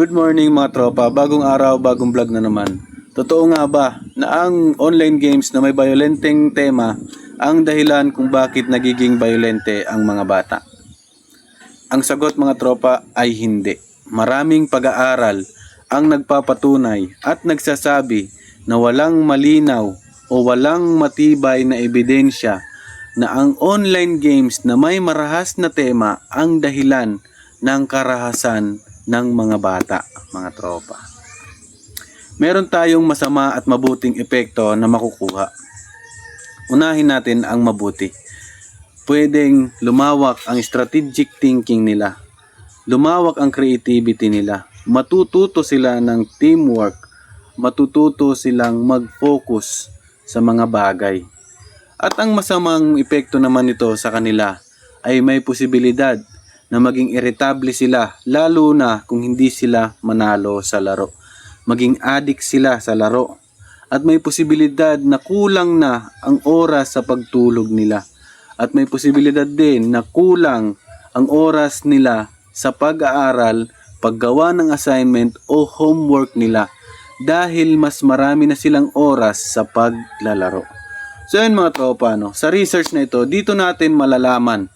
Good morning mga tropa, bagong araw, bagong vlog na naman. Totoo nga ba na ang online games na may violenteng tema ang dahilan kung bakit nagiging violente ang mga bata? Ang sagot mga tropa ay hindi. Maraming pag-aaral ang nagpapatunay at nagsasabi na walang malinaw o walang matibay na ebidensya na ang online games na may marahas na tema ang dahilan ng karahasan ng mga bata, mga tropa. Meron tayong masama at mabuting epekto na makukuha. Unahin natin ang mabuti. Pwedeng lumawak ang strategic thinking nila. Lumawak ang creativity nila. Matututo sila ng teamwork. Matututo silang mag-focus sa mga bagay. At ang masamang epekto naman nito sa kanila ay may posibilidad na maging irritable sila, lalo na kung hindi sila manalo sa laro. Maging addict sila sa laro. At may posibilidad na kulang na ang oras sa pagtulog nila. At may posibilidad din na kulang ang oras nila sa pag-aaral, paggawa ng assignment o homework nila dahil mas marami na silang oras sa paglalaro. So yun mga tropa, sa research na ito, dito natin malalaman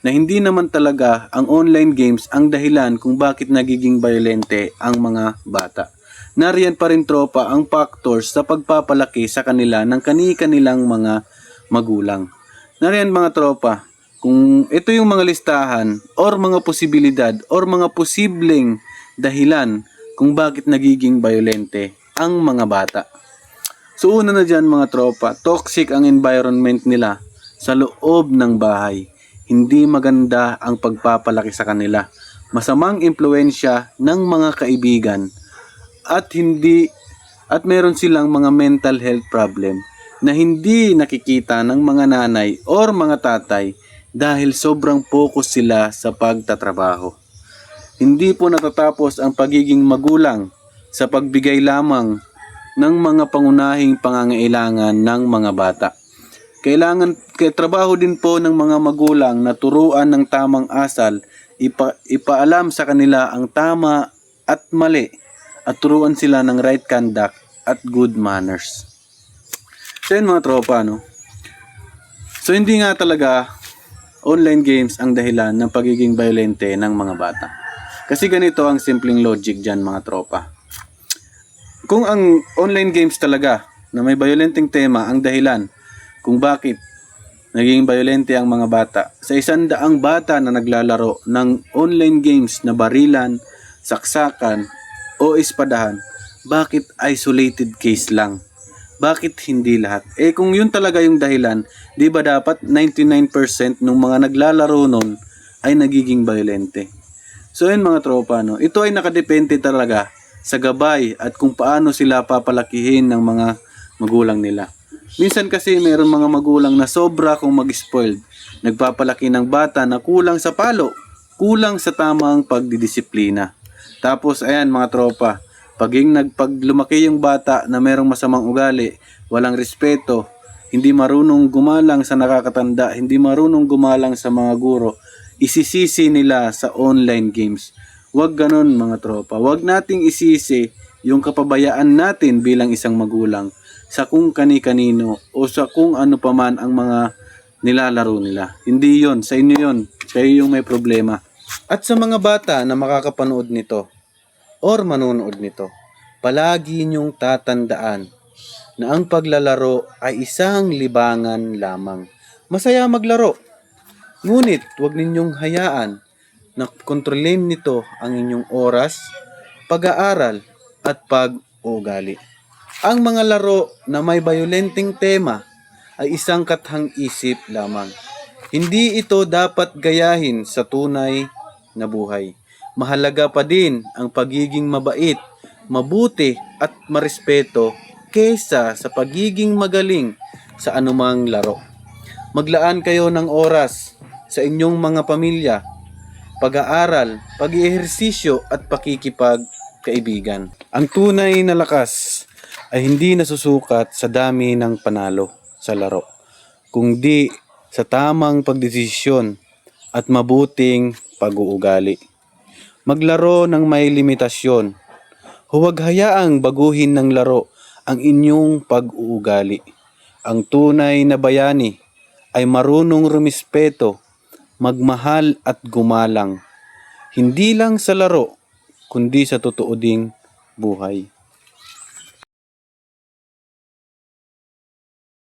na hindi naman talaga ang online games ang dahilan kung bakit nagiging violente ang mga bata. Nariyan pa rin tropa ang factors sa pagpapalaki sa kanila ng kani-kanilang mga magulang. Nariyan mga tropa, kung ito yung mga listahan or mga posibilidad or mga posibleng dahilan kung bakit nagiging violente ang mga bata. So una na dyan mga tropa, toxic ang environment nila sa loob ng bahay. Hindi maganda ang pagpapalaki sa kanila. Masamang impluwensya ng mga kaibigan at meron silang mga mental health problem na hindi nakikita ng mga nanay or mga tatay dahil sobrang focus sila sa pagtatrabaho. Hindi po natatapos ang pagiging magulang sa pagbigay lamang ng mga pangunahing pangangailangan ng mga bata. Trabaho din po ng mga magulang na turuan ng tamang asal, ipaalam sa kanila ang tama at mali at turuan sila ng right conduct at good manners. So yun mga tropa, So hindi nga talaga online games ang dahilan ng pagiging violente ng mga bata. Kasi ganito ang simpleng logic dyan mga tropa. Kung ang online games talaga na may violenteng tema ang dahilan kung bakit naging violente ang mga bata, sa 100 bata na naglalaro ng online games na barilan, saksakan o espadahan, bakit isolated case lang? Bakit hindi lahat? Kung yun talaga yung dahilan, di ba dapat 99% ng mga naglalaro nun ay nagiging violente? So yun mga tropa, ito ay nakadepende talaga sa gabay at kung paano sila papalakihin ng mga magulang nila. Minsan kasi mayroon mga magulang na sobra kung mag-spoiled. Nagpapalaki ng bata na kulang sa palo, kulang sa tamang pagdidisiplina. Tapos ayan mga tropa, pag lumaki yung bata na mayroong masamang ugali, walang respeto, hindi marunong gumalang sa nakakatanda, hindi marunong gumalang sa mga guro, isisisi nila sa online games. Huwag ganon mga tropa. Huwag nating isisi yung kapabayaan natin bilang isang magulang sa kung kani-kanino o sa kung ano paman ang mga nilalaro nila. Hindi yon, sa inyo yon. Kayo yung may problema. At sa mga bata na makakapanood nito or manonood nito, palagi niyong tatandaan na ang paglalaro ay isang libangan lamang. Masaya maglaro. Ngunit huwag ninyong hayaan na kontrolin nito ang inyong oras, pag-aaral at pag-uugali. Ang mga laro na may violenteng tema ay isang kathang isip lamang. Hindi ito dapat gayahin sa tunay na buhay. Mahalaga pa din ang pagiging mabait, mabuti at marespeto kaysa sa pagiging magaling sa anumang laro. Maglaan kayo ng oras sa inyong mga pamilya, pag-aaral, pag-ehersisyo at pakikipagkaibigan. Ang tunay na lakas ay hindi nasusukat sa dami ng panalo sa laro, kundi sa tamang pagdesisyon at mabuting pag-uugali. Maglaro ng may limitasyon. Huwag hayaang baguhin ng laro ang inyong pag-uugali. Ang tunay na bayani ay marunong rumispeto, magmahal at gumalang. Hindi lang sa laro, kundi sa totoo ding buhay.